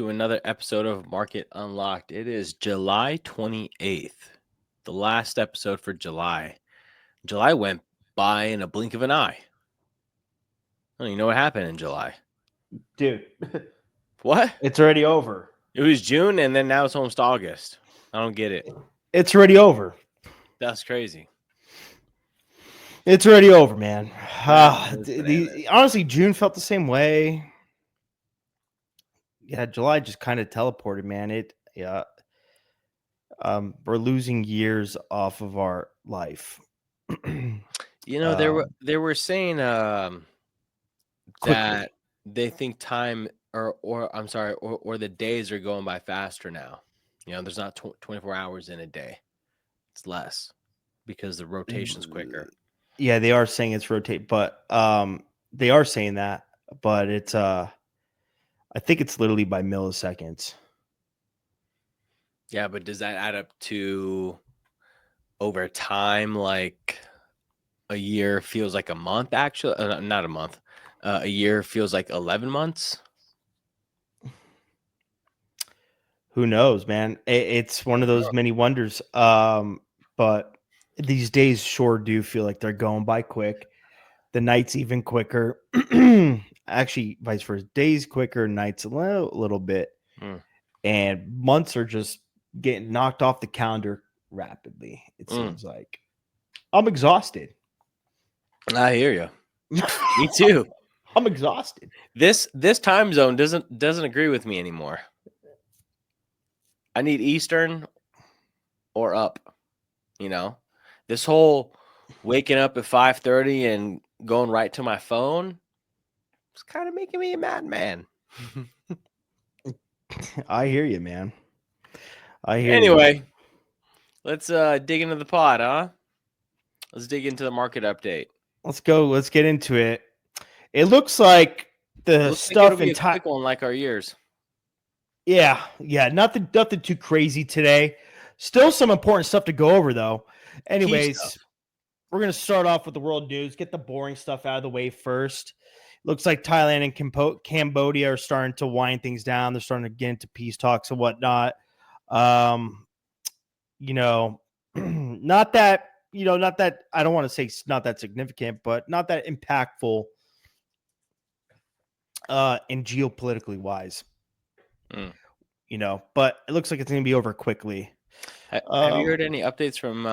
to another episode of Market Unlocked. It is July 28th, the last episode for July. July went by in a blink of an eye. I don't even know what happened in July. Dude, What? it's already over. It was June and then now it's almost August. I don't get it. It's already over. That's crazy. It's already over, man. That is bananas. Honestly, June felt the same way. Yeah, July just kind of teleported, man. We're losing years off of our life. They were saying that they think time or the days are going by faster now. There's not 24 hours in a day. It's less because the rotation's quicker. Yeah, they are saying it's rotate, but they are saying that, but it's I think it's literally by milliseconds. Yeah, but does that add up to over time? Like a year feels like a month, actually. Not a month. A year feels like 11 months. Who knows, man? It's one of those many wonders. But these days sure do feel like they're going by quick. The nights even quicker. Actually, vice versa. Days quicker, nights a little bit. And months are just getting knocked off the calendar rapidly. It seems like. I'm exhausted. I hear you. Me too. I'm exhausted. This time zone doesn't agree with me anymore. I need Eastern or up. This whole waking up at 5:30 and going right to my phone, it's kind of making me a madman. I hear you, man. Anyway, let's dig into the pod, huh? Let's dig into the market update. Let's go. Let's get into it. It looks like the stuff in quick one like our years. Yeah, nothing too crazy today. Still some important stuff to go over, though. Anyways, we're going to start off with the world news. Get the boring stuff out of the way first. Looks like Thailand and Cambodia are starting to wind things down. They're starting to get into peace talks and whatnot. Not that I don't want to say it's not that significant, but not that impactful in geopolitically wise. But it looks like it's going to be over quickly. Have you heard any updates from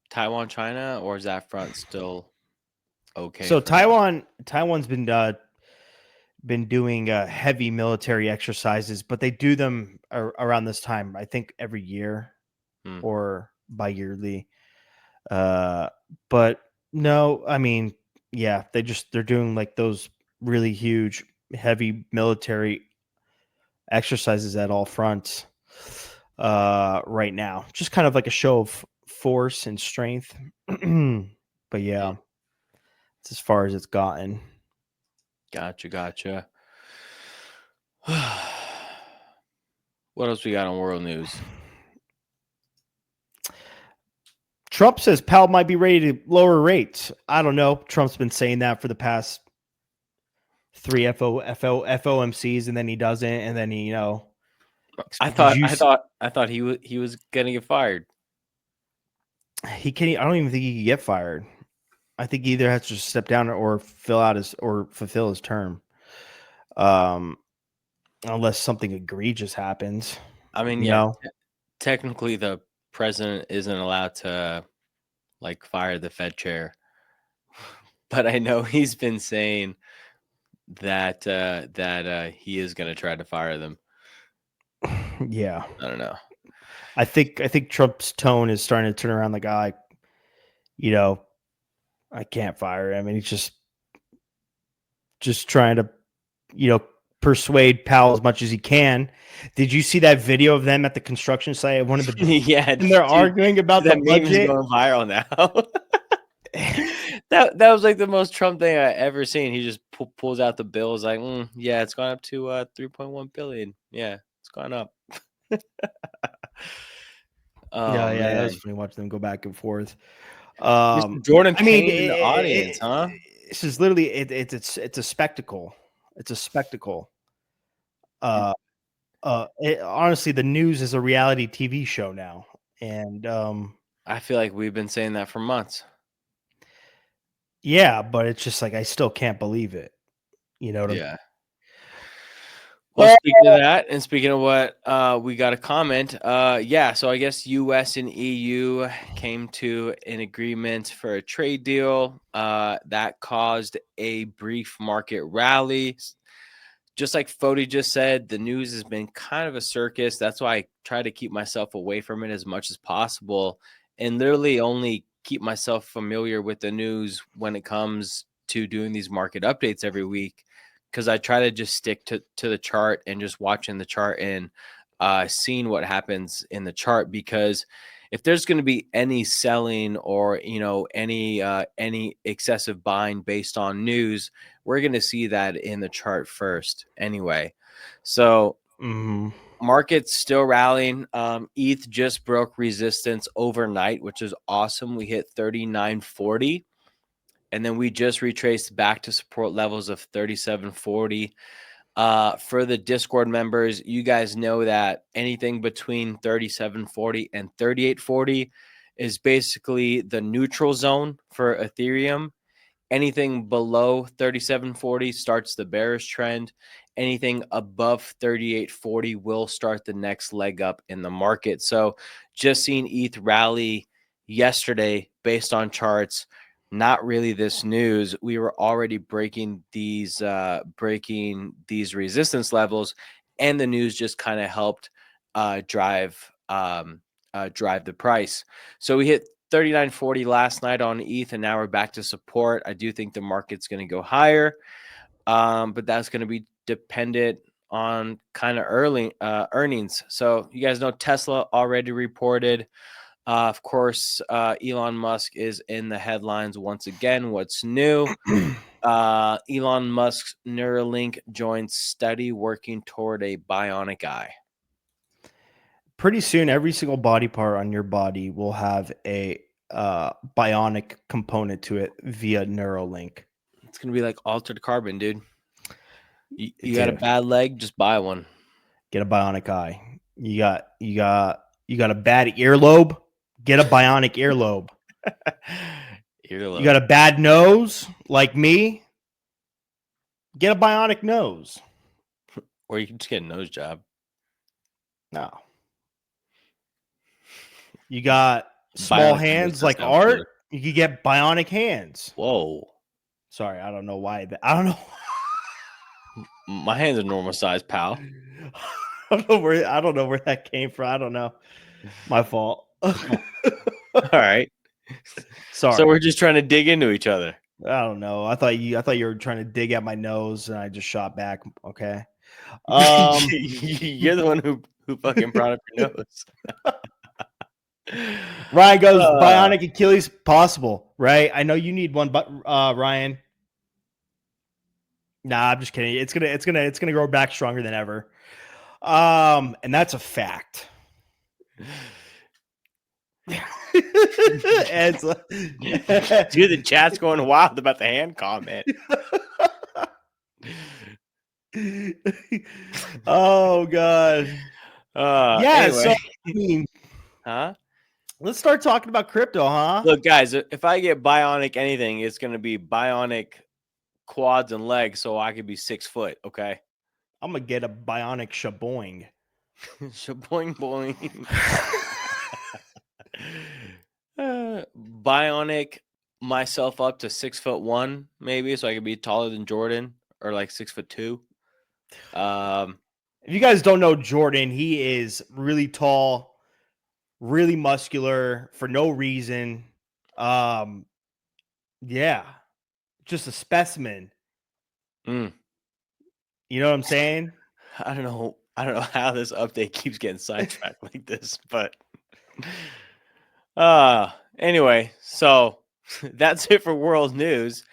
Taiwan, China, or is that front still okay? So Taiwan's been doing heavy military exercises, but they do them around this time. I think every year or bi-yearly. But no, I mean, yeah, they're doing like those really huge, heavy military exercises at all fronts right now. Just kind of like a show of force and strength. But yeah, it's as far as it's gotten. Gotcha. What else we got on world news? Trump says Powell might be ready to lower rates. I don't know. Trump's been saying that for the past 3 FOMCs, and then he doesn't, and then he, I thought he was gonna get fired. He can't. I don't even think he can get fired. I think he either has to step down or fulfill his term. Unless something egregious happens. I mean, technically the president isn't allowed to fire the Fed chair, but I know he's been saying that he is going to try to fire them. Yeah, I don't know. I think Trump's tone is starting to turn around. Like, I can't fire him, and he's just trying to, persuade Powell as much as he can. Did you see that video of them at the construction site? One of the and they're arguing about the budget. That going viral now. that was like the most Trump thing I ever seen. He just pulls out the bills like, yeah, it's gone up to 3.1 billion. Yeah, it's gone up. That was funny watching them go back and forth. Jordan Payne in the audience, huh? This is literally it's a spectacle. It's a spectacle. Honestly, the news is a reality TV show now, and I feel like we've been saying that for months. yeah, but it's just like I still can't believe it. You know what I'm? Yeah. Well, speaking of that, and speaking of what we got a comment, yeah, so I guess US and EU came to an agreement for a trade deal that caused a brief market rally. Just like Fody just said, the news has been kind of a circus. That's why I try to keep myself away from it as much as possible and literally only keep myself familiar with the news when it comes to doing these market updates every week, because I try to just stick to the chart and just watching the chart and seeing what happens in the chart. Because if there's going to be any selling or any excessive buying based on news, we're going to see that in the chart first anyway. So market's still rallying. ETH just broke resistance overnight, which is awesome. We hit 39.40, and then we just retraced back to support levels of 37.40. For the Discord members, you guys know that anything between 37.40 and 38.40 is basically the neutral zone for Ethereum. Anything below 37.40 starts the bearish trend. Anything above 38.40 will start the next leg up in the market. So just seeing ETH rally yesterday based on charts, not really this news. We were already breaking these resistance levels, and the news just kind of helped drive the price. So we hit 39.40 last night on ETH, and now we're back to support. I do think the market's going to go higher, but that's going to be dependent on kind of early earnings. So you guys know Tesla already reported. Of course, Elon Musk is in the headlines once again. What's new? Elon Musk's Neuralink joins study working toward a bionic eye. Pretty soon, every single body part on your body will have a bionic component to it via Neuralink. It's going to be like altered carbon, dude. You got a bad leg, just buy one. Get a bionic eye. You got a bad earlobe. Get a bionic earlobe. Earlobe. You got a bad nose, like me. Get a bionic nose. Or you can just get a nose job. No. You got small Bionic hands nose like sound Art. cooler. You could get bionic hands. Whoa. Sorry, I don't know why. I don't know. My hands are normal size, pal. I don't know where that came from. I don't know. My fault. All right. Sorry. So we're just trying to dig into each other. I don't know. I thought you were trying to dig at my nose, and I just shot back. Okay. You're the one who fucking brought up your nose. Ryan goes bionic Achilles possible, right? I know you need one, but Ryan. Nah, I'm just kidding. It's gonna grow back stronger than ever. And that's a fact. Dude, the chat's going wild about the hand comment. Oh god. Yeah, anyway. so I mean, Huh? Let's start talking about crypto, huh? Look, guys, if I get bionic anything, it's gonna be bionic quads and legs, so I could be 6 foot. Okay. I'm gonna get a bionic shaboing. Shaboing boing. Bionic myself up to 6'1", maybe, so I could be taller than Jordan, or like 6'2". If you guys don't know Jordan, he is really tall, really muscular for no reason. Yeah, just a specimen. You know what I'm saying? I don't know how this update keeps getting sidetracked like this, but anyway, so that's it for world news.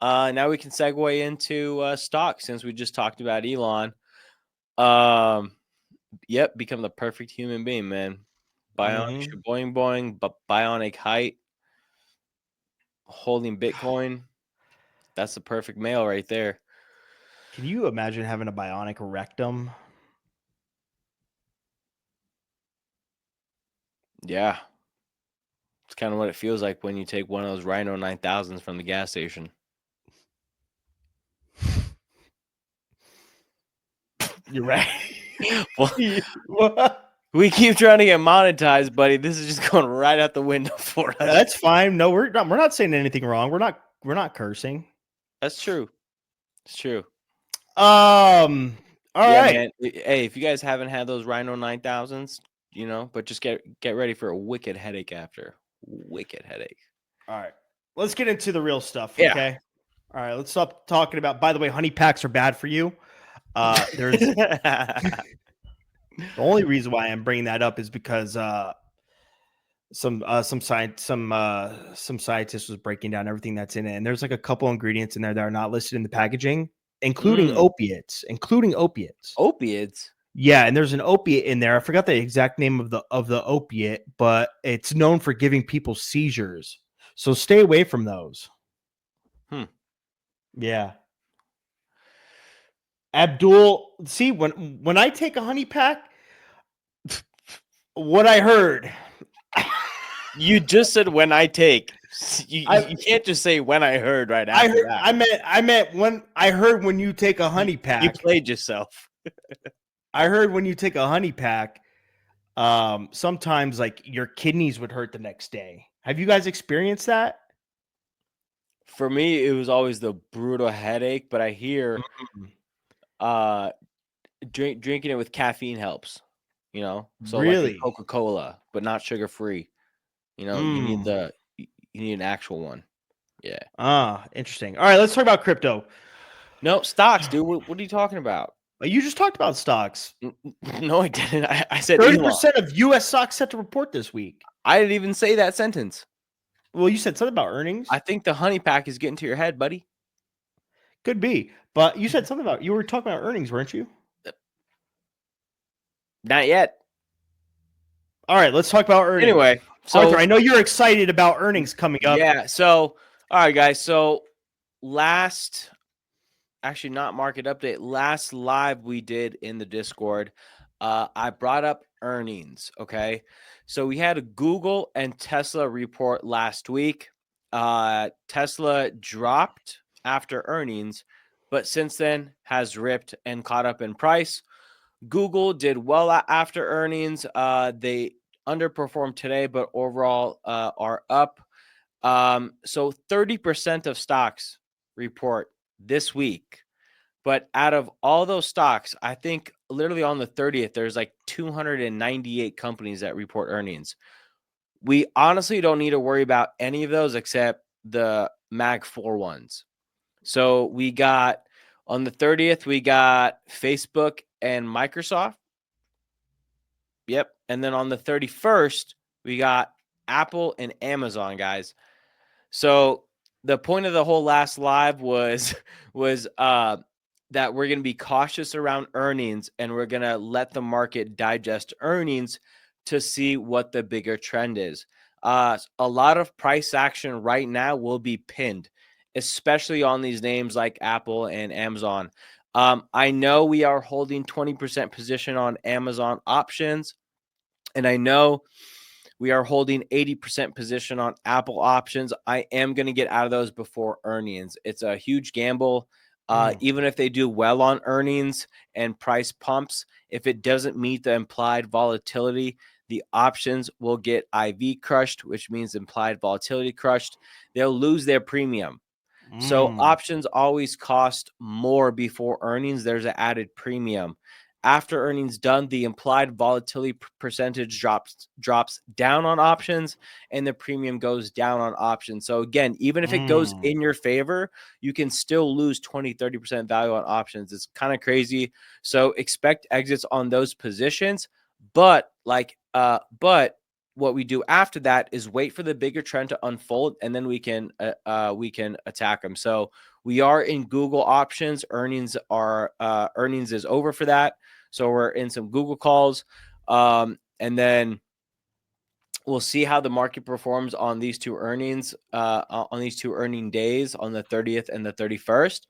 Now we can segue into stock, since we just talked about Elon. Yep, become the perfect human being, man. Bionic boing boing, but bionic height, holding Bitcoin. That's the perfect male right there. Can you imagine having a bionic rectum? Yeah. It's kind of what it feels like when you take one of those Rhino 9000s from the gas station. You're right. Well, What? we keep trying to get monetized, buddy. This is just going right out the window for us. That's fine. No, we're not saying anything wrong. We're not cursing. That's true. It's true. All Yeah, right. man. Hey, if you guys haven't had those Rhino 9000s, but just get ready for a wicked headache after. Wicked headache. All right. Let's get into the real stuff, Yeah. okay? All right, let's stop talking about, by the way, honey packs are bad for you. There's the only reason why I'm bringing that up is because some scientist was breaking down everything that's in it, and there's like a couple ingredients in there that are not listed in the packaging, including opiates. Opiates? Yeah, and there's an opiate in there. I forgot the exact name of the opiate, but it's known for giving people seizures. So stay away from those. Yeah. Abdul, see, when I take a honey pack, what I heard. You just said when I take. You can't just say when I heard right after that. I meant when I heard when you take a honey pack. You played yourself. I heard when you take a honey pack, sometimes like your kidneys would hurt the next day. Have you guys experienced that? For me, it was always the brutal headache, but I hear drinking it with caffeine helps. So Really? like Coca-Cola, but not sugar-free. You need an actual one. Yeah. Interesting. All right, let's talk about crypto. No, stocks, dude. What are you talking about? You just talked about stocks. No, I didn't. I said 30% of U.S. stocks set to report this week. I didn't even say that sentence. Well, you said something about earnings. I think the honey pack is getting to your head, buddy. Could be, but you said something about you were talking about earnings, weren't you? Not yet. All right, let's talk about earnings. Anyway, so Arthur, I know you're excited about earnings coming up. Yeah. So, all right, guys. So actually not market update, last live we did in the Discord, I brought up earnings. Okay. So we had a Google and Tesla report last week. Tesla dropped after earnings, but since then has ripped and caught up in price. Google did well after earnings. They underperformed today, but overall are up. So 30% of stocks report this week. But out of all those stocks, I think literally on the 30th, there's like 298 companies that report earnings. We honestly don't need to worry about any of those except the Mag 4 ones. So we got on the 30th, we got Facebook and Microsoft. Yep. And then on the 31st, we got Apple and Amazon, guys. So the point of the whole last live was that we're going to be cautious around earnings and we're going to let the market digest earnings to see what the bigger trend is. A lot of price action right now will be pinned, especially on these names like Apple and Amazon. I know we are holding 20% position on Amazon options, and I know we are holding 80% position on Apple options. I am going to get out of those before earnings. It's a huge gamble. Even if they do well on earnings and price pumps, if it doesn't meet the implied volatility, the options will get IV crushed, which means implied volatility crushed. They'll lose their premium. So options always cost more before earnings. There's an added premium. After earnings done, the implied volatility percentage drops down on options and the premium goes down on options. So again, even if it goes in your favor, you can still lose 20-30% value on options. It's kind of crazy. So expect exits on those positions. But what we do after that is wait for the bigger trend to unfold, and then we can attack them. So we are in Google options. Earnings is over for that. So we're in some Google calls, and then we'll see how the market performs on these two earnings, on these two earning days, on the 30th and the 31st.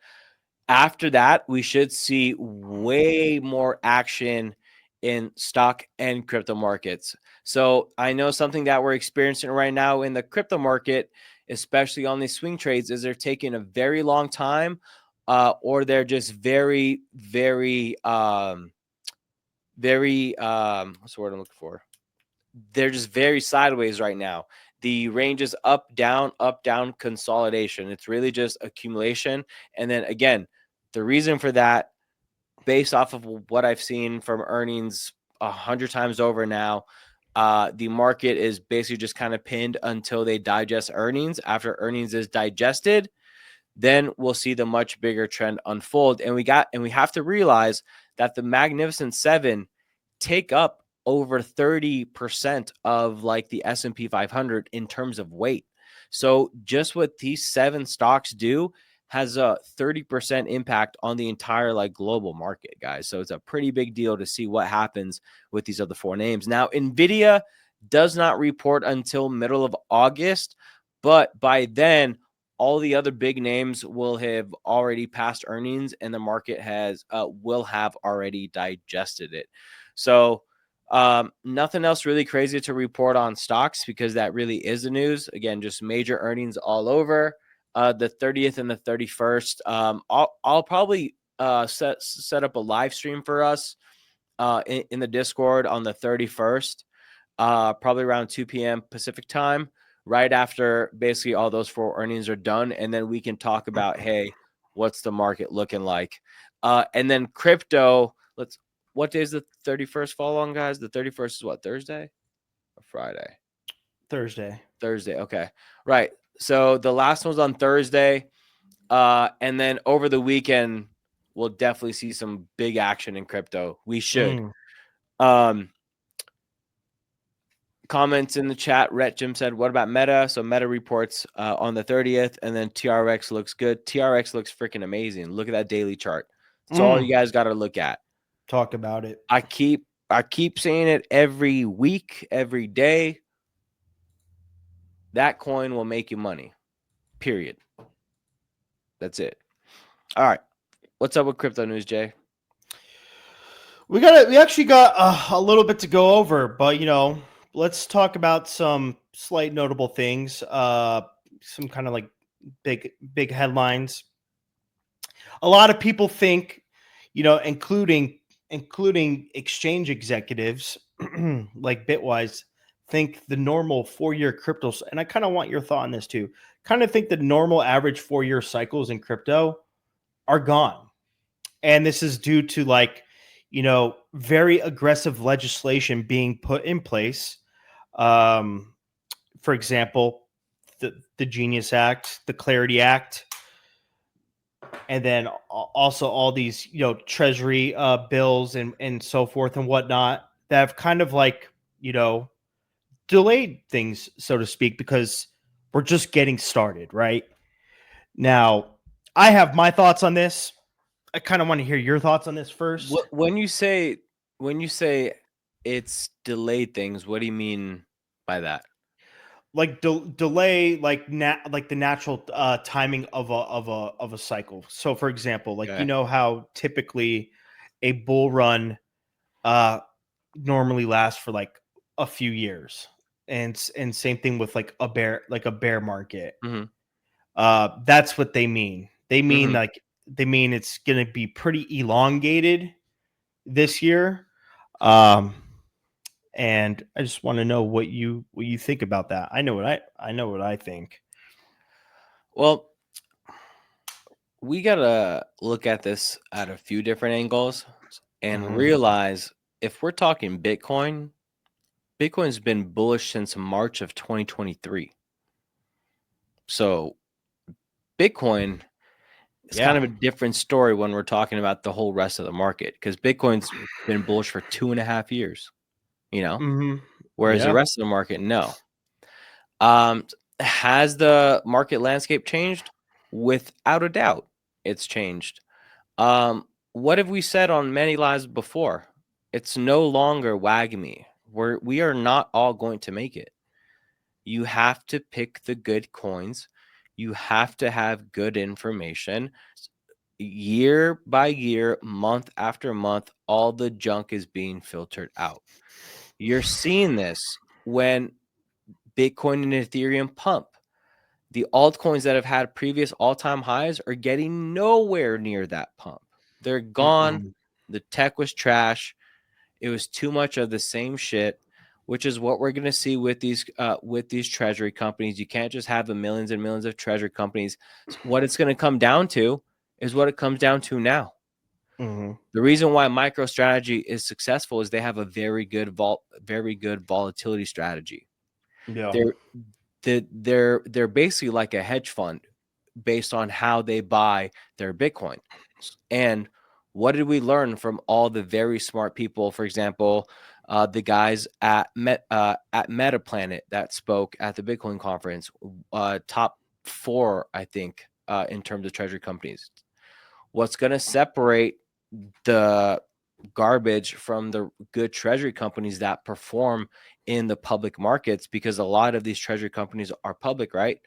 After that, we should see way more action in stock and crypto markets. So I know something that we're experiencing right now in the crypto market, especially on these swing trades, is they're taking a very long time, or they're just very, very, what's the word I'm looking for? They're just very sideways right now. The range is up, down consolidation. It's really just accumulation. And then again, the reason for that, based off of what I've seen from earnings 100 times over now, the market is basically just kind of pinned until they digest earnings. After earnings is digested, then we'll see the much bigger trend unfold. And we have to realize that the Magnificent Seven take up over 30% of like the S&P 500 in terms of weight. So just what these 7 stocks do has a 30% impact on the entire like global market, guys. So it's a pretty big deal to see what happens with these other 4 names. Now, Nvidia does not report until middle of August, but by then all the other big names will have already passed earnings and the market will have already digested it. So nothing else really crazy to report on stocks because that really is the news. Again, just major earnings all over. The 30th and the 31st. I'll probably set up a live stream for us in the Discord on the 31st, probably around 2 p.m. Pacific time, right after basically all those 4 earnings are done. And then we can talk about, hey, what's the market looking like? And then crypto, what day is the 31st fall on, guys? The 31st is what, Thursday or Friday? Thursday. Okay. Right. So the last one's on Thursday. And then over the weekend, we'll definitely see some big action in crypto. We should. Comments in the chat. Rhett Jim said, what about Meta? So Meta reports on the 30th, and then TRX looks good. TRX looks freaking amazing. Look at that daily chart. That's all you guys got to look at. Talk about it. I keep saying it every week, every day. That coin will make you money. Period. That's it. All right. What's up with crypto news, Jay? We actually got a little bit to go over, but let's talk about some slight notable things. Some kind of like big headlines. A lot of people think, including exchange executives like Bitwise, think the normal 4-year crypto, and I kind of want your thought on this too. Kind of think the normal average 4-year cycles in crypto are gone, and this is due to very aggressive legislation being put in place. For example, the Genius Act, the Clarity Act, and then also all these Treasury bills and so forth and whatnot that have kind of delayed things, so to speak, because we're just getting started right now. I have my thoughts on this. I kind of want to hear your thoughts on this first. When you say it's delayed things, what do you mean by that? Like delay, like the natural timing of a cycle. So, for example, Okay. how typically a bull run normally lasts for like a few years, and same thing with like a bear market. Mm-hmm. That's what they mean. They mean Mm-hmm. it's going to be pretty elongated this year. And I just want to know what you think about that. I know what I think. Well, we gotta look at this at a few different angles and realize if we're talking Bitcoin, Bitcoin's been bullish since March of 2023. So Bitcoin is kind of a different story when we're talking about the whole rest of the market because Bitcoin's been bullish for 2.5 years, whereas the rest of the market, no. Has the market landscape changed? Without a doubt, it's changed. What have we said on many lives before? It's no longer WAGMI. We are not all going to make it. You have to pick the good coins. You have to have good information. year by year, month after month, all the junk is being filtered out. You're seeing this when Bitcoin and Ethereum pump. The altcoins that have had previous all-time highs are getting nowhere near that pump. They're gone. Mm-mm. The tech was trash. It was too much of the same shit, which is what we're going to see with these treasury companies. You can't just have the millions and millions of treasury companies. What it's going to come down to is what it comes down to now. Mm-hmm. The reason why MicroStrategy is successful is they have a very good volatility strategy. Yeah. They're basically like a hedge fund based on how they buy their Bitcoin. And what did we learn from all the very smart people? For example, the guys at MetaPlanet that spoke at the Bitcoin conference, top 4, I think, in terms of treasury companies. What's going to separate the garbage from the good treasury companies that perform in the public markets, because a lot of these treasury companies are public, right,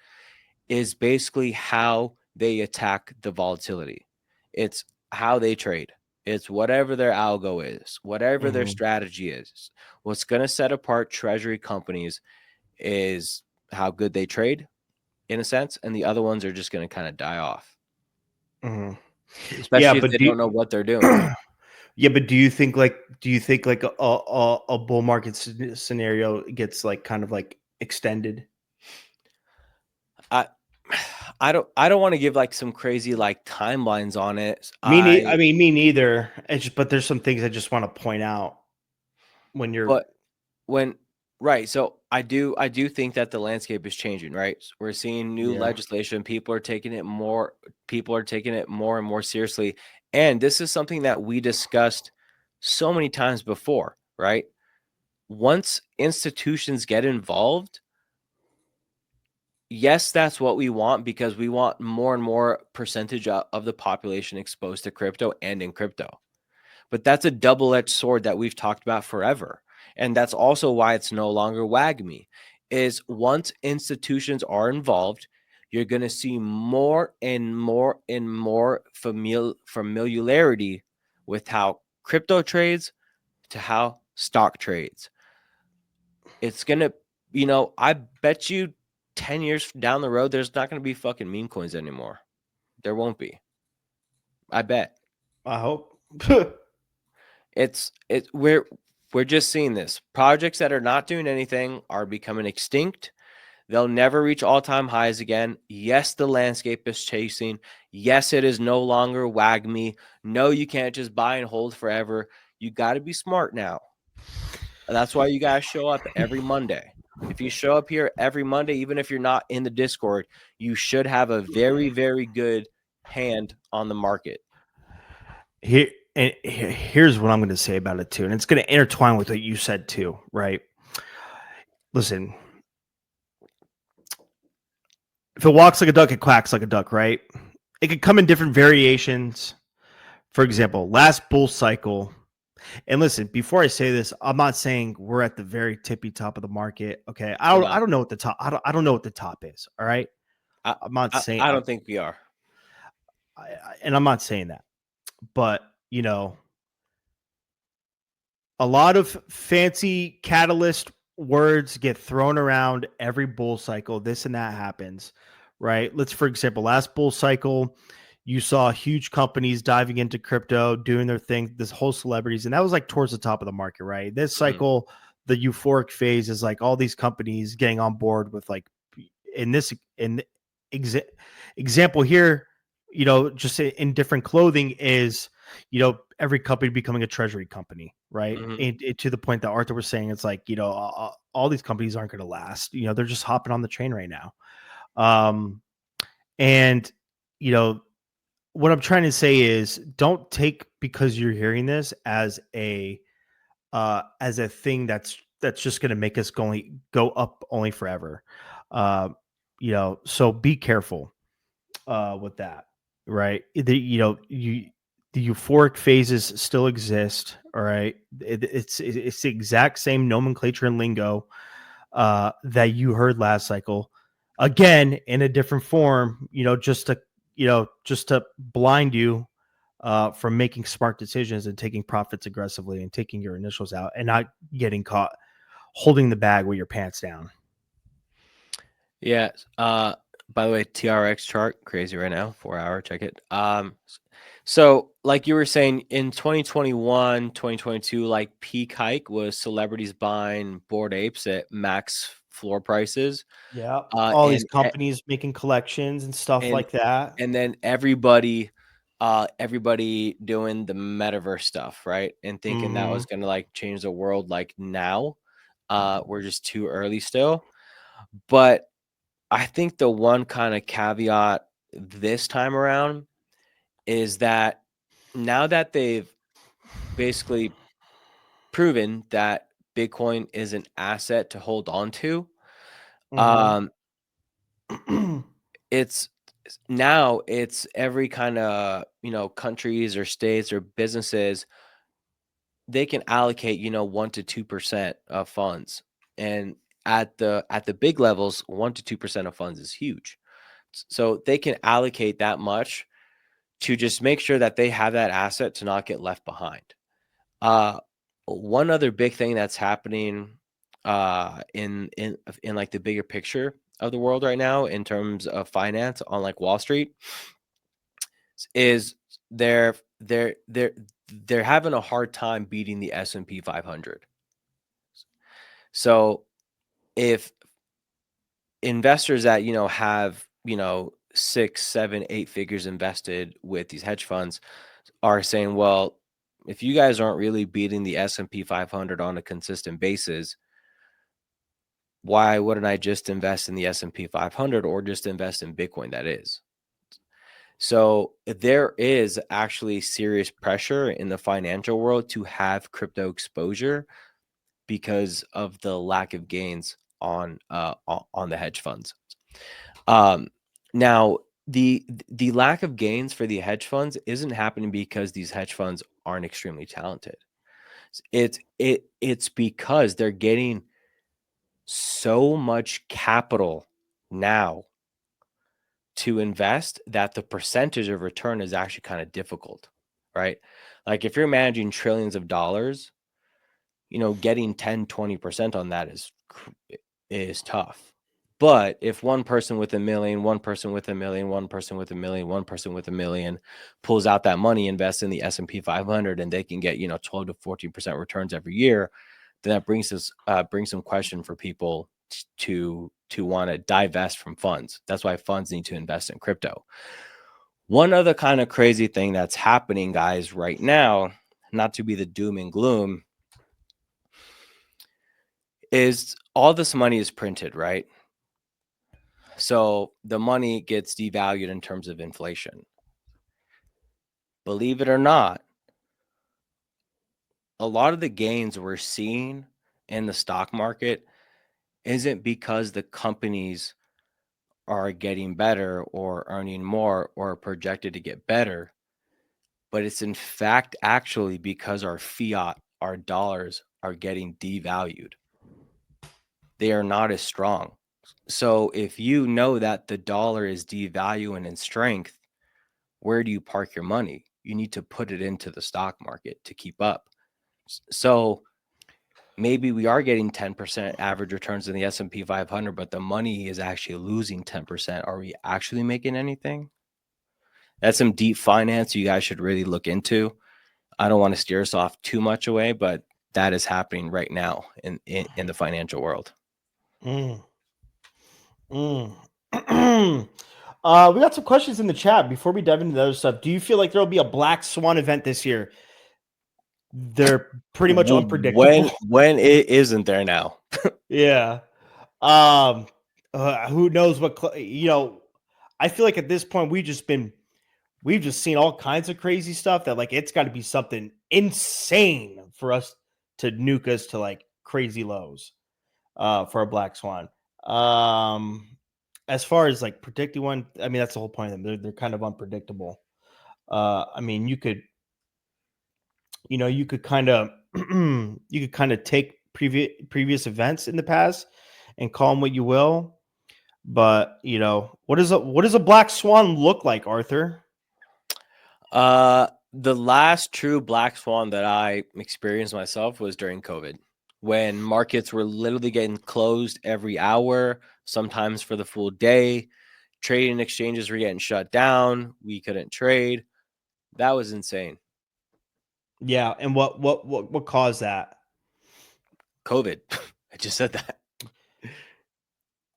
is basically how they attack the volatility. It's how they trade. It's whatever their algo is, whatever their Mm-hmm. strategy is. What's going to set apart treasury companies is how good they trade, in a sense, and the other ones are just going to kind of die off, Mm-hmm. Yeah, especially if but they don't know what they're doing. yeah, but do you think like a bull market scenario gets like kind of like extended? I I don't want to give like some crazy like timelines on it. I mean, me neither. It's just, but there's some things I just want to point out when you're. But when right, so I do think that the landscape is changing, right? We're seeing new Yeah. legislation. People are taking it more and more seriously. And this is something that we discussed so many times before, right? Once institutions get involved, yes, that's what we want, because we want more and more percentage of the population exposed to crypto and in crypto. But that's a double-edged sword that we've talked about forever. And that's also why it's no longer WAGMI, is once institutions are involved, you're going to see more and more and more familiarity with how crypto trades to how stock trades. It's going to, I bet you 10 years down the road, there's not going to be fucking meme coins anymore. There won't be. I bet. I hope. We're just seeing this. Projects that are not doing anything are becoming extinct. They'll never reach all-time highs again. Yes, the landscape is chasing. Yes, it is no longer WAGMI. No, you can't just buy and hold forever. You got to be smart now. That's why you guys show up every Monday. If you show up here every Monday, even if you're not in the Discord, you should have a very, very good hand on the market. Here's what I'm going to say about it too, and it's going to intertwine with what you said too, right? Listen, if it walks like a duck, it quacks like a duck, right? It could come in different variations. For example, last bull cycle. And listen, before I say this, I'm not saying we're at the very tippy top of the market. Okay, I don't know what the top. I don't know what the top is. All right, I, I'm not saying. I don't think we are. And I'm not saying that, but a lot of fancy catalyst words get thrown around every bull cycle. This and that happens, right? For example, last bull cycle, you saw huge companies diving into crypto, doing their thing, this whole celebrities, and that was like towards the top of the market, right? This cycle, the euphoric phase is like all these companies getting on board with like in example here, just in different clothing is, every company becoming a treasury company, right? And to the point that Arthur was saying, it's like, all these companies aren't going to last. They're just hopping on the train right now. And, what I'm trying to say is don't take, because you're hearing this as a thing that's just going to make us go up only forever. So be careful with that, right? The euphoric phases still exist. All right. It's the exact same nomenclature and lingo that you heard last cycle, again, in a different form, just to just to blind you from making smart decisions and taking profits aggressively and taking your initials out and not getting caught holding the bag with your pants down. Yeah. By the way, TRX chart crazy right now, 4 hour. Check it. So like you were saying in 2021, 2022, like peak hike was celebrities buying Bored Apes at max floor prices. Yeah, Uh, all these and companies making collections and stuff and like that. and then everybody doing the metaverse stuff, right? And thinking that Mm-hmm. was gonna like change the world. Like now, we're just too early still. But I think the one kind of caveat this time around is that now that they've basically proven that Bitcoin is an asset to hold on to, um, it's now it's every kind of countries or states or businesses, they can allocate 1 to 2% of funds, and at the big levels 1 to 2% of funds is huge. So they can allocate that much to just make sure that they have that asset to not get left behind. Uh, One other big thing that's happening in like the bigger picture of the world right now in terms of finance on like Wall Street is they're they're they're they're having a hard time beating the S&P 500. So if investors that have 6, 7, 8 figures invested with these hedge funds are saying, well, if you guys aren't really beating the S&P 500 on a consistent basis, why wouldn't I just invest in the S&P 500 or just invest in Bitcoin? That is. So there is actually serious pressure in the financial world to have crypto exposure because of the lack of gains on the hedge funds. Um, Now the lack of gains for the hedge funds isn't happening because these hedge funds aren't extremely talented. It's because they're getting so much capital now to invest that the percentage of return is actually kind of difficult, right? Like if you're managing trillions of dollars, getting 10, 20% on that is tough. But if one person with a million, one person with a million, one person with a million, one person with a million pulls out that money, invests in the S&P 500, and they can get 12 to 14% returns every year, then that brings some question for people to want to divest from funds. That's why funds need to invest in crypto. One other kind of crazy thing that's happening, guys, right now, not to be the doom and gloom, is all this money is printed, right? So the money gets devalued in terms of inflation. Believe it or not, a lot of the gains we're seeing in the stock market isn't because the companies are getting better or earning more or projected to get better, but it's in fact actually because our fiat, our dollars are getting devalued. They are not as strong. So if you know that the dollar is devaluing in strength, where do you park your money? You need to put it into the stock market to keep up. So maybe we are getting 10% average returns in the S&P 500, but the money is actually losing 10%. Are we actually making anything? That's some deep finance you guys should really look into. I don't want to steer us off too much away, but that is happening right now in the financial world. Mm. Mm. We got some questions in the chat before we dive into the other stuff. Do you feel like there'll be a black swan event this year? They're pretty much unpredictable. When it isn't there now. Yeah. Who knows what I feel like at this point we've just seen all kinds of crazy stuff that like it's got to be something insane for us to nuke us to like crazy lows for a black swan. As far as like predicting one, I mean that's the whole point of them. They're kind of unpredictable. I mean you could kind of you could kind of take previous events in the past and call them what you will. But what does a black swan look like, Arthur? The last true black swan that I experienced myself was during COVID, when markets were literally getting closed every hour, sometimes for the full day. Trading exchanges were getting shut down. We couldn't trade. That was insane. Yeah, and what caused that? COVID. I just said that.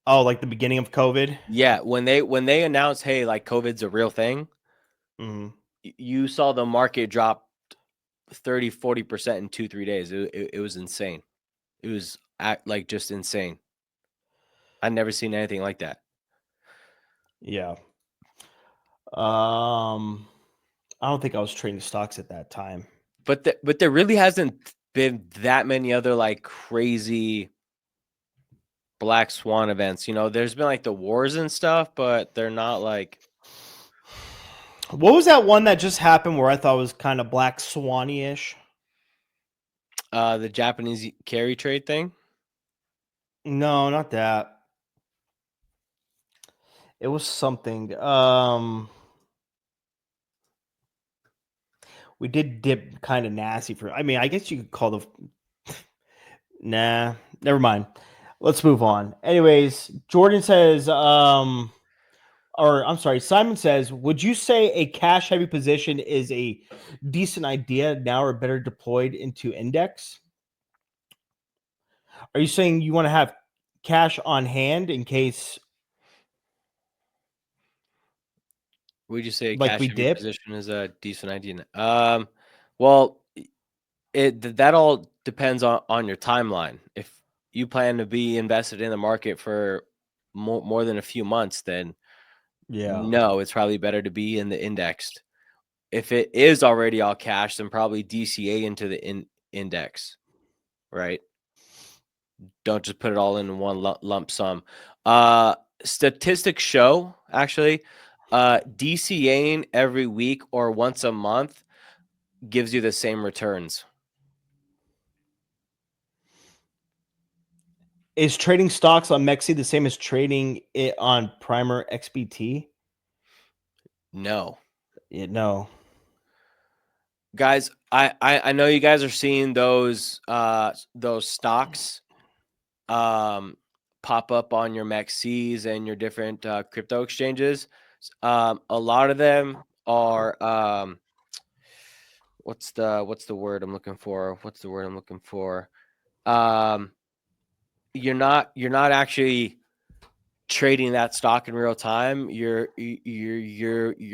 Oh, like the beginning of COVID? Yeah, when they announced, hey, like COVID's a real thing, Mhm. you saw the market drop 30-40% in 2-3 days. It was insane. It was like just insane. I'd never seen anything like that. Yeah. I don't think I was trading stocks at that time. But there really hasn't been that many other like crazy black swan events. There's been like the wars and stuff, but they're not like What was that one that just happened where I thought was kind of black swanny-ish? the Japanese carry trade thing. No, not that. It was something. We did dip kind of nasty for. I mean, I guess you could call the. Nah, never mind. Let's move on. Anyways, Jordan says, or I'm sorry, Simon says, would you say a cash heavy position is a decent idea now or better deployed into index? Are you saying you want to have cash on hand in case Would you say a like cash we heavy dip? position is a decent idea? Well, that all depends on your timeline. If you plan to be invested in the market for more than a few months, then Yeah. no, it's probably better to be in the indexed. If it is already all cash, then probably DCA into the index, right? Don't just put it all in one lump sum. Statistics show actually, DCAing every week or once a month gives you the same returns. Is trading stocks on Mexi the same as trading it on Primer XBT? No. No. Guys, I know you guys are seeing those stocks pop up on your MEXCs and your different crypto exchanges. A lot of them are what's the word I'm looking for? What's the word I'm looking for? Um, you're not actually trading that stock in real time. You're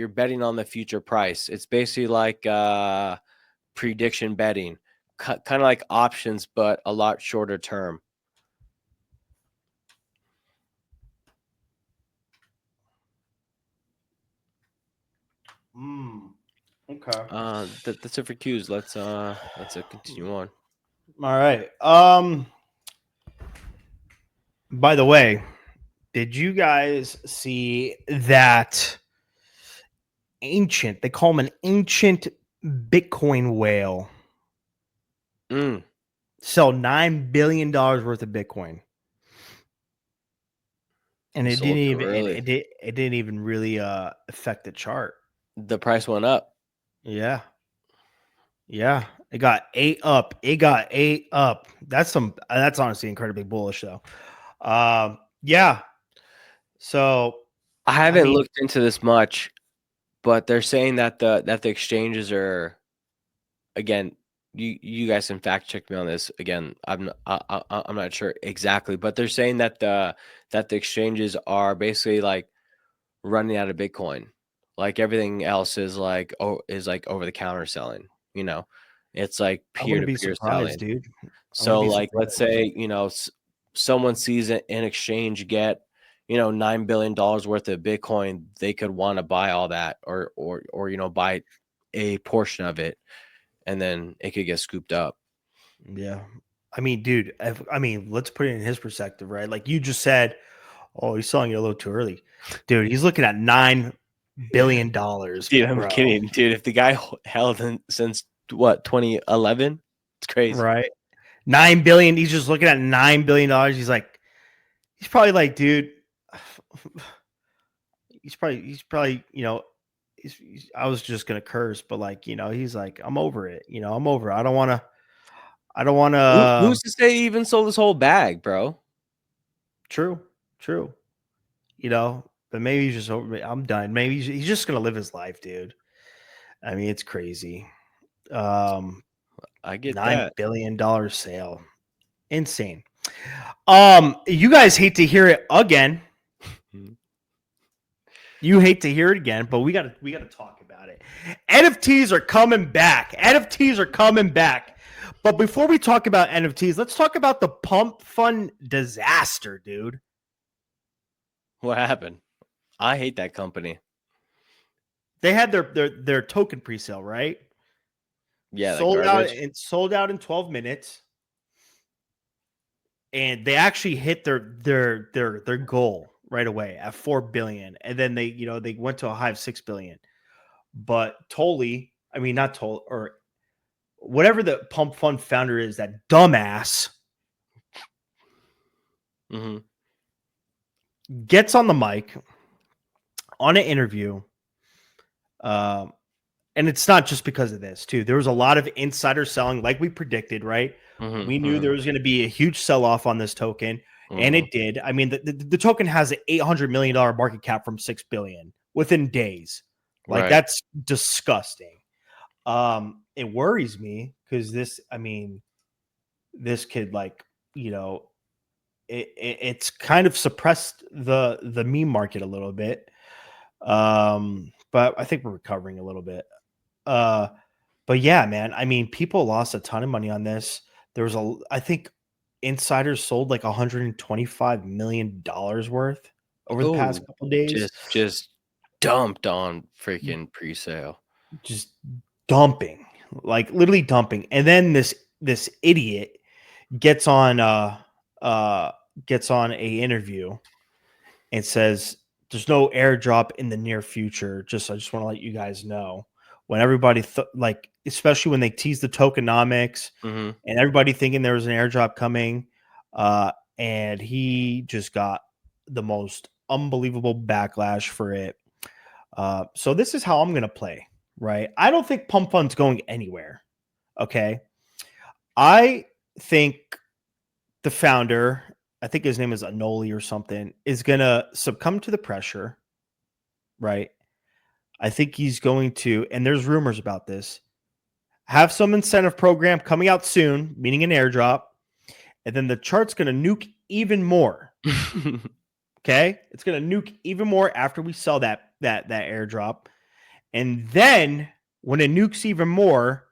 betting on the future price. It's basically like prediction betting, kind of like options, but a lot shorter term. Okay. That's it for cues. Let's continue on. All right. By the way, did you guys see that ancient? They call him an ancient Bitcoin whale. Mm, Sell $9 billion worth of Bitcoin, and he it didn't sold too even early. it didn't even really affect the chart. The price went up. Yeah, yeah. It got eight up. It got eight up. That's honestly incredibly bullish though. Yeah. So I I haven't mean, looked into this much, but they're saying that the exchanges are, again. You guys can fact check me on this. Again, I'm not sure exactly, but they're saying that the exchanges are basically like running out of Bitcoin. Like everything else is like over the counter selling. It's like I peer wouldn't to be peer surprised, selling. dude. I wouldn't So be like let's surprised. say someone sees an exchange get $9 billion worth of Bitcoin, they could want to buy all that or buy a portion of it, and then it could get scooped up. Yeah. I mean, dude, let's put it in his perspective, right? Like you just said, oh, he's selling it a little too early. Dude, he's looking at $9 billion, Dude, I'm bro. kidding. Dude, if the guy held since what, 2011, it's crazy. Right? 9 billion. He's just looking at $9 billion. He's probably like, dude, he's probably, I was just gonna curse, but like, he's like, I'm over it. I'm over it. I don't want Who's to. to say he even sold his whole bag, bro? True. But maybe he's just over it. I'm done. Maybe he's just gonna live his life, dude. I mean, it's crazy. I get $9 that. billion sale. Insane. You guys hate to hear it again. You hate to hear it again, but we gotta talk about it. NFTs are coming back. But before we talk about NFTs, let's talk about the PumpFun disaster, dude. What happened? I hate that company. They had their token presale, right? Yeah, sold out in 12 minutes. And they actually hit their goal right away at 4 billion. And then they went to a high of 6 billion. But not Toll, or whatever the PumpFun founder is, that dumbass, gets on the mic on an interview. And it's not just because of this, too. There was a lot of insider selling, like we predicted, right? We knew there was going to be a huge sell-off on this token, and it did. I mean, the token has an $800 million market cap from 6 billion within days. Like, that's disgusting. It worries me because this could, it's kind of suppressed the meme market a little bit. But I think we're recovering a little bit. But yeah, man, I mean, people lost a ton of money on this. There was I think insiders sold like $125 million worth over the past couple of days. Just dumped on freaking presale. Just dumping, like literally dumping. And then this idiot gets on a interview and says there's no airdrop in the near future. I just want to let you guys know. When everybody especially when they tease the tokenomics and everybody thinking there was an airdrop coming, and he just got the most unbelievable backlash for it. So this is how I'm gonna play, right? I don't think PumpFun's going anywhere. Okay, I think the founder, I think his name is Anoli or something, is gonna succumb to the pressure, right? I think he's going to, and there's rumors about this, have some incentive program coming out soon, meaning an airdrop, and then the chart's going to nuke even more. Okay, it's going to nuke even more after we sell that airdrop, and then when it nukes even more,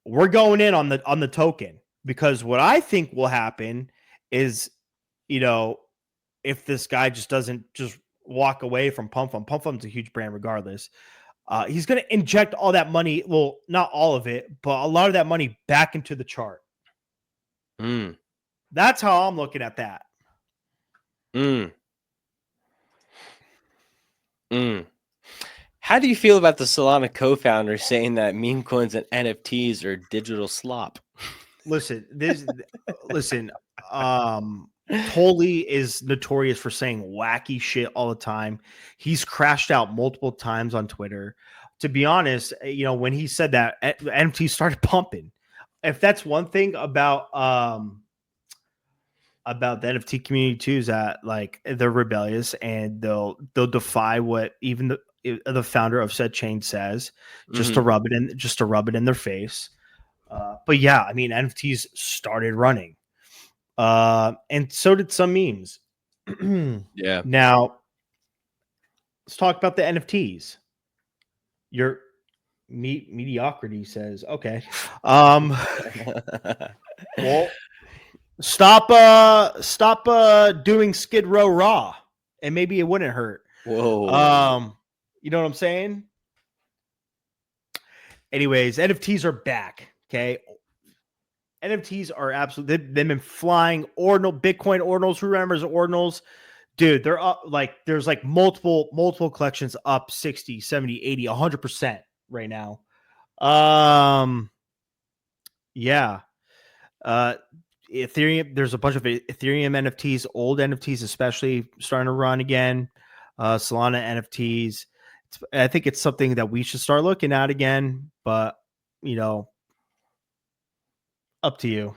we're going in on the token, because what I think will happen is, if this guy just doesn't just walk away from PumpFun. PumpFun's a huge brand regardless. He's going to inject all that money. Well, not all of it, but a lot of that money back into the chart. That's how I'm looking at that. How do you feel about the Solana co-founder saying that meme coins and NFTs are digital slop? Listen, Tolley is notorious for saying wacky shit all the time. He's crashed out multiple times on Twitter. To be honest, when he said that, NFT started pumping. If that's one thing about the NFT community too, is that like they're rebellious and they'll defy what even the founder of said chain says, just to rub it in their face. But yeah, I mean, NFTs started running. And so did some memes. Yeah. Now, let's talk about the NFTs. Your mediocrity says, okay. Well, stop doing Skid Row Raw, and maybe it wouldn't hurt. Whoa. You know what I'm saying? Anyways, NFTs are back. Okay. NFTs are absolutely, they've been flying. Bitcoin ordinals. Who remembers ordinals? Dude, they're up, like, there's like multiple collections up 60, 70, 80, 100% right now. Yeah. Ethereum. There's a bunch of Ethereum NFTs, old NFTs, especially starting to run again. Solana NFTs. I think it's something that we should start looking at again. But up to you.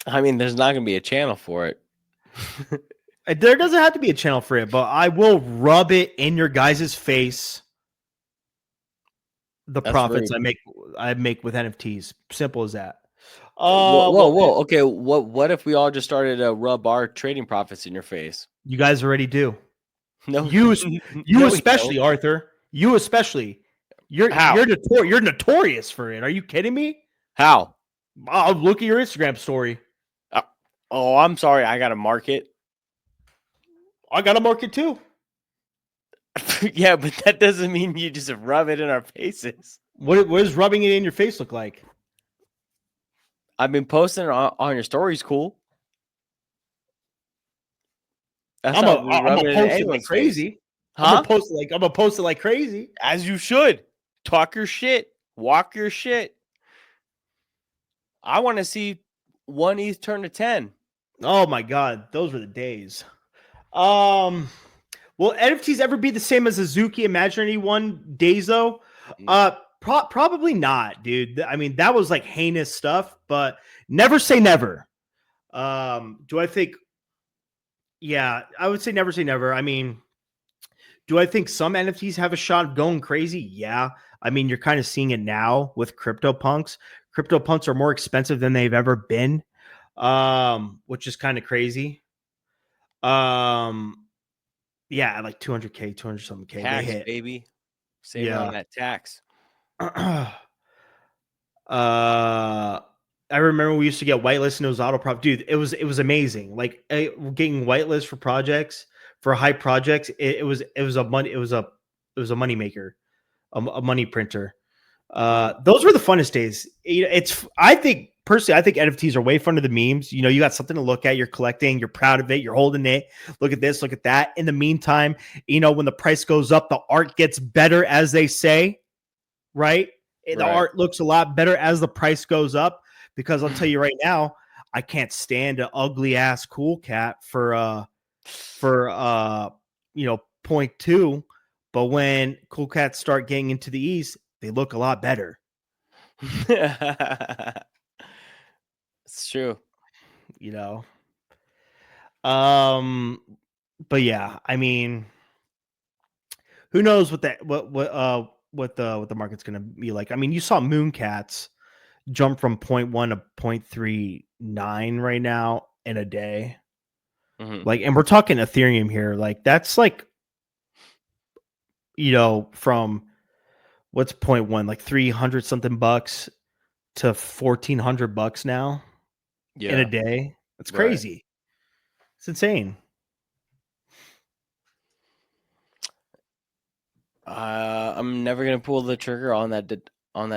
I mean, there's not going to be a channel for it. There doesn't have to be a channel for it, but I will rub it in your guys' face. The profits I make with NFTs. Simple as that. Whoa. Okay, what if we all just started to rub our trading profits in your face? You guys already do. No, you no, especially, Arthur. You especially. You're notorious for it. Are you kidding me? How? I'll look at your Instagram story. Oh, I'm sorry. I got to mark it. I got to mark it too. Yeah, but that doesn't mean you just rub it in our faces. What does rubbing it in your face look like? I've been posting it on your stories. Cool. I'm gonna post it like crazy. Huh? I'm gonna post it like crazy. As you should. Talk your shit. Walk your shit. I want to see 1 ETH turn to 10. Oh my god, those were the days. Will NFTs ever be the same as Azuki Imaginary One days though? Probably not, dude. I mean, that was like heinous stuff, but never say never. Do I think? Yeah, I would say never say never. I mean, do I think some NFTs have a shot of going crazy? Yeah. I mean, you're kind of seeing it now with CryptoPunks. CryptoPunks are more expensive than they've ever been, which is kind of crazy. Yeah, like 200K, 200 something K. Tax, they hit. baby. Save on that tax. I remember we used to get whitelisted and it was auto prop. Dude, it was amazing. Like getting whitelist for projects, for high projects. It was a money maker, a money printer. Those were the funnest days. I think NFTs are way fun of the memes. You got something to look at. You're collecting. You're proud of it. You're holding it. Look at this. Look at that. In the meantime, when the price goes up, the art gets better, as they say, right? The art looks a lot better as the price goes up. Because I'll tell you right now, I can't stand an ugly ass cool cat for 0.2. But when cool cats start getting into the East, they look a lot better. It's true. But yeah, I mean, who knows what the market's gonna be like. I mean, you saw Mooncats jump from 0.1 to 0.39 right now in a day. Mm-hmm. Like, and we're talking Ethereum here. Like, that's like, from what's 0.1, like 300 something bucks to $1,400 now in a day. That's crazy. It's insane. I'm never gonna pull the trigger on that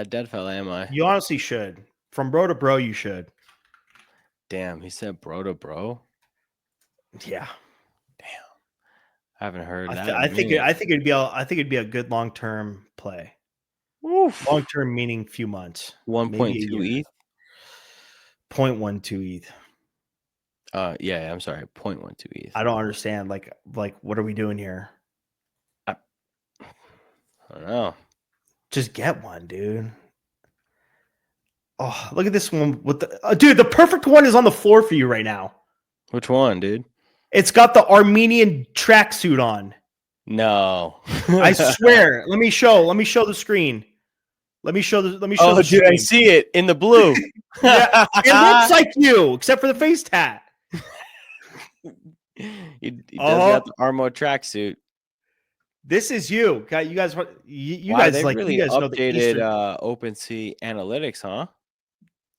dead fella, am I? You honestly should. From bro to bro, you should. Damn, he said bro to bro. Yeah. Damn, I haven't heard that. I think it'd be a good long term play. Long term meaning few months. 1.2 ETH. 0.12 ETH. Yeah, I'm sorry, 0.12 ETH. I don't understand. Like, what are we doing here? I don't know. Just get one, dude. Oh, look at this one with the dude. The perfect one is on the floor for you right now. Which one, dude? It's got the Armenian tracksuit on. No, I swear. Let me show the screen. Let me show the Oh, screen. dude, I see it in the blue. Yeah, it looks like you, except for the face tat. He does got the Armo tracksuit. This is you. You guys know the updated OpenSea analytics, huh?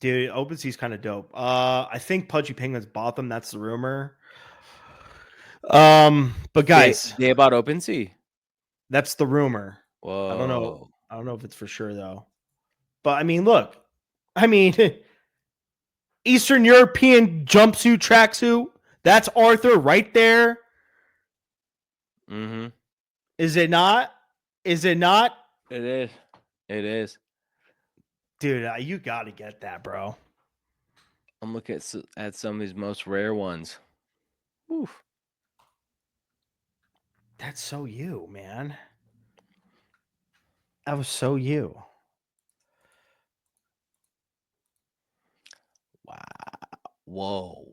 Dude, OpenSea's kind of dope. I think Pudgy Penguins bought them. That's the rumor. But guys, they bought OpenSea. That's the rumor. Whoa. I don't know if it's for sure though. But I mean, look. I mean, Eastern European jumpsuit tracksuit. That's Arthur right there. Mm-hmm. Is it not? Is it not? It is. It is. Dude, you got to get that, bro. I'm looking at some of these most rare ones. Oof. That's so you, man. That was so you. Wow. Whoa.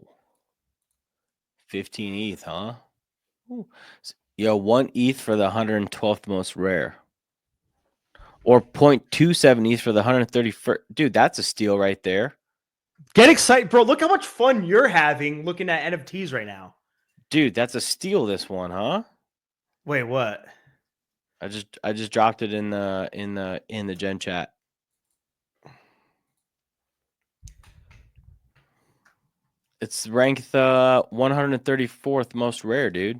15 ETH, huh? Ooh. Yo, 1 ETH for the 112th most rare. Or 0.27 ETH for the 131st. Dude, that's a steal right there. Get excited, bro. Look how much fun you're having looking at NFTs right now. Dude, that's a steal, this one, huh? Wait, what? I just dropped it in the gen chat. It's ranked 134th most rare, dude.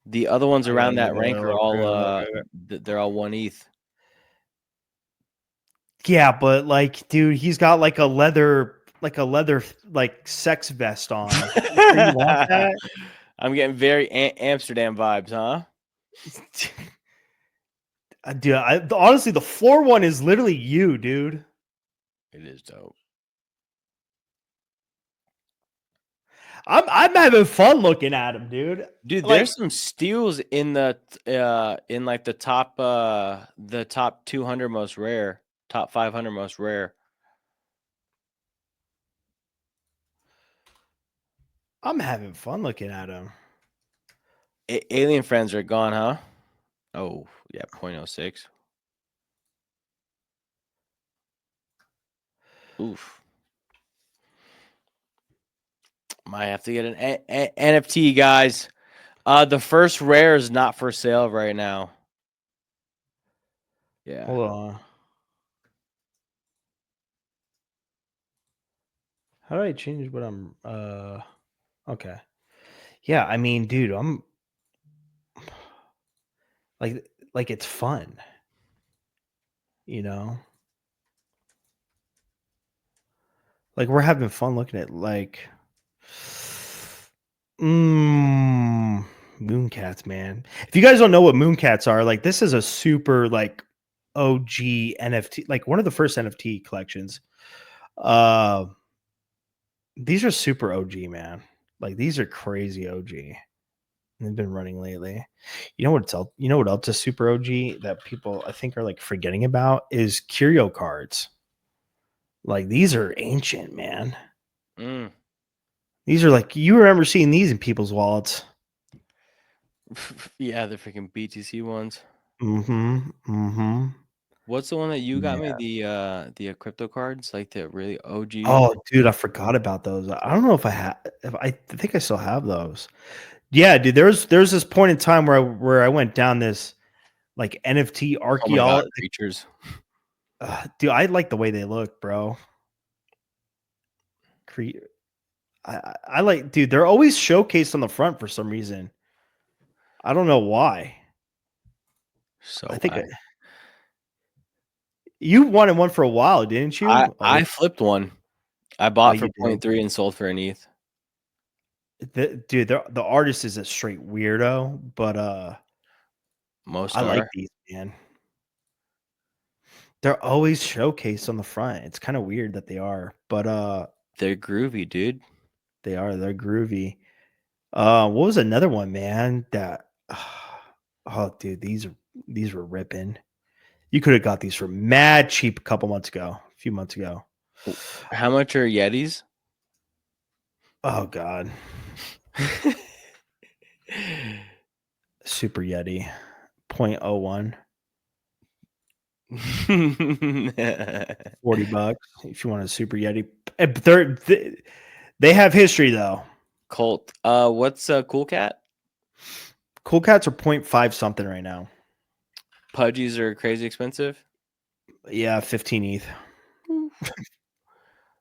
The other ones around that rank are all they're all 1 ETH. Yeah, but like, dude, he's got like a leather like sex vest on. You want that? I'm getting very Amsterdam vibes, huh? Dude, honestly, the floor one is literally you, dude. It is dope. I'm having fun looking at him, dude. Dude, Like, there's some steals in the in like the top 200 most rare, top 500 most rare. I'm having fun looking at him. Alien friends are gone, huh? Oh, yeah, 0.06. Oof. Might have to get an NFT, guys. The first rare is not for sale right now. Yeah. Hold on. How do I change what I'm okay. Yeah, I mean, dude, I'm like it's fun. You know? Like we're having fun looking at like Mooncats, man. If you guys don't know what Mooncats are, like this is a super like OG NFT, like one of the first NFT collections. Uh these are super OG, man. Like these are crazy OG. They've been running lately. You know what's else? You know what else is super OG that people I think are like forgetting about is curio cards. Like these are ancient, man. Mm. These are like you remember seeing these in people's wallets. Yeah, the freaking BTC ones. Mm-hmm. Mm-hmm. What's the one that you got Yeah. me? The crypto cards, like the really OG. Oh, dude, I forgot about those. I don't know if I have. If I think I still have those. Yeah, dude. There's this point in time where I went down this like NFT Oh my god, archaeology. creatures. Dude, I like the way they look, bro. I like, dude. They're always showcased on the front for some reason. I don't know why. I So think you wanted one for a while, didn't you? I flipped one. I Oh, bought for you did. 0.3 and sold for an ETH. Dude, the artist is a straight weirdo, but Most I like are. these, man. They're always showcased on the front. It's kind of weird that they are, but They're groovy, dude. they're groovy. What was another one, man? That oh, dude, these were ripping. You could have got these for mad cheap a few months ago. How much are Yetis? Oh god, Super Yeti, 0.01. $40 if you want a Super Yeti. They have history though. Colt. What's Cool Cat? Cool Cats are 0.5 something right now. Pudgies are crazy expensive. Yeah, 15 ETH.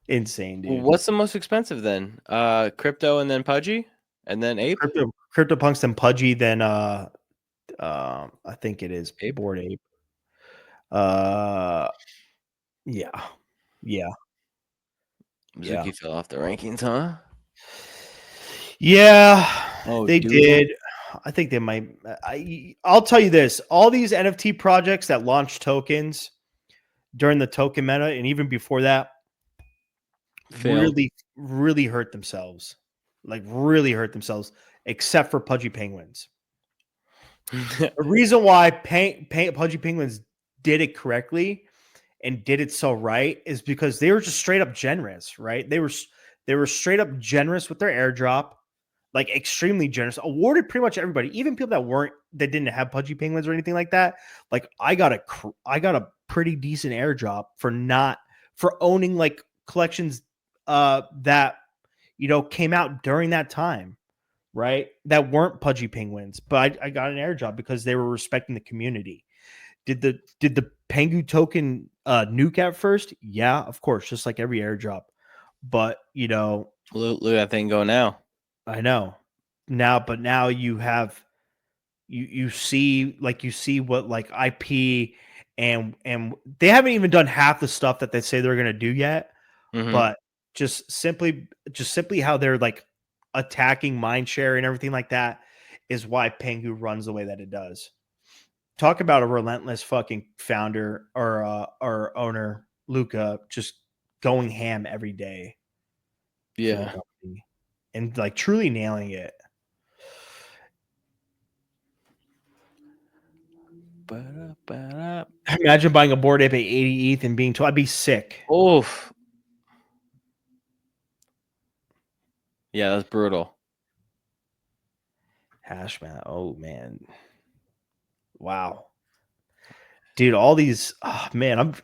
Insane, dude. What's the most expensive then? Crypto and then Pudgy and then Ape. CryptoPunks then Pudgy, then I think it is Ape. Bored Ape. Uh yeah. Yeah. Yeah. Mizuki fell off the rankings, huh? Yeah, Oh, they Doodle. did. I think they might. I'll tell you this: all these NFT projects that launch tokens during the token meta, and even before that, Failed. really hurt themselves. Like really hurt themselves, except for Pudgy Penguins. The reason why Pudgy Penguins did it correctly and did it so right is because they were just straight up generous, right? They were straight up generous with their airdrop, like extremely generous. Awarded pretty much everybody, even people that didn't have Pudgy Penguins or anything like that. Like I got a pretty decent airdrop for owning like collections that came out during that time, right? That weren't Pudgy Penguins, but I got an airdrop because they were respecting the community. Did the Pengu token nuke at first? Yeah, of course, just like every airdrop. But look at that thing go now. I know now you have you see what like IP and they haven't even done half the stuff that they say they're gonna do yet. Mm-hmm. But just simply how they're like attacking mindshare and everything like that is why Pengu runs the way that it does. Talk about a relentless fucking founder or owner, Luca, just going ham every day for the Yeah. company and like truly nailing it. Imagine buying a Bored Ape at 80 ETH and being told I'd be sick. Oof. Yeah, that's brutal. Hash man. Oh man. Wow. Dude, all these man,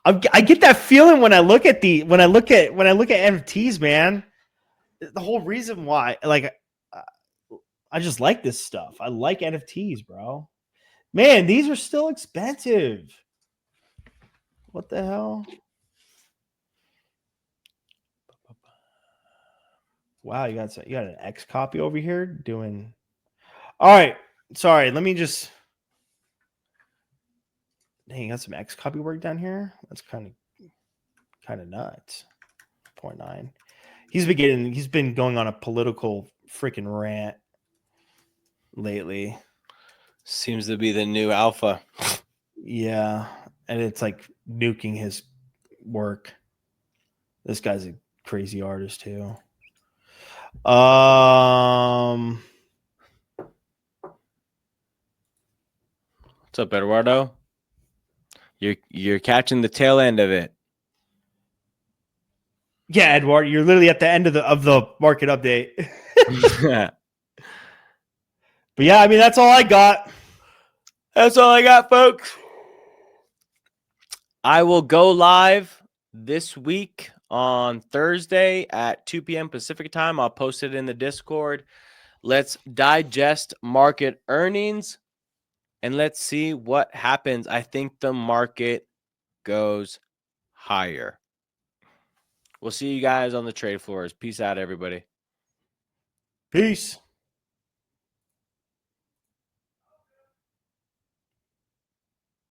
I get that feeling when I look at NFTs, man. The whole reason why, like, I just like this stuff. I like NFTs, bro. Man, these are still expensive. What the hell? Wow, you got an X copy over here doing. All right, sorry. Let me just. Dang, you got some X copy work down here. That's kind of nuts. 0.9. He's been going on a political freaking rant lately. Seems to be the new alpha. Yeah, and it's like nuking his work. This guy's a crazy artist too. What's up, Eduardo? You're catching the tail end of it. Yeah, Edward, you're literally at the end of the market update. But yeah, I mean that's all I got. That's all I got, folks. I will go live this week on Thursday at 2 p.m. Pacific time. I'll post it in the Discord. Let's digest market earnings and let's see what happens. I think the market goes higher. We'll see you guys on the trade floors. Peace out, everybody. Peace.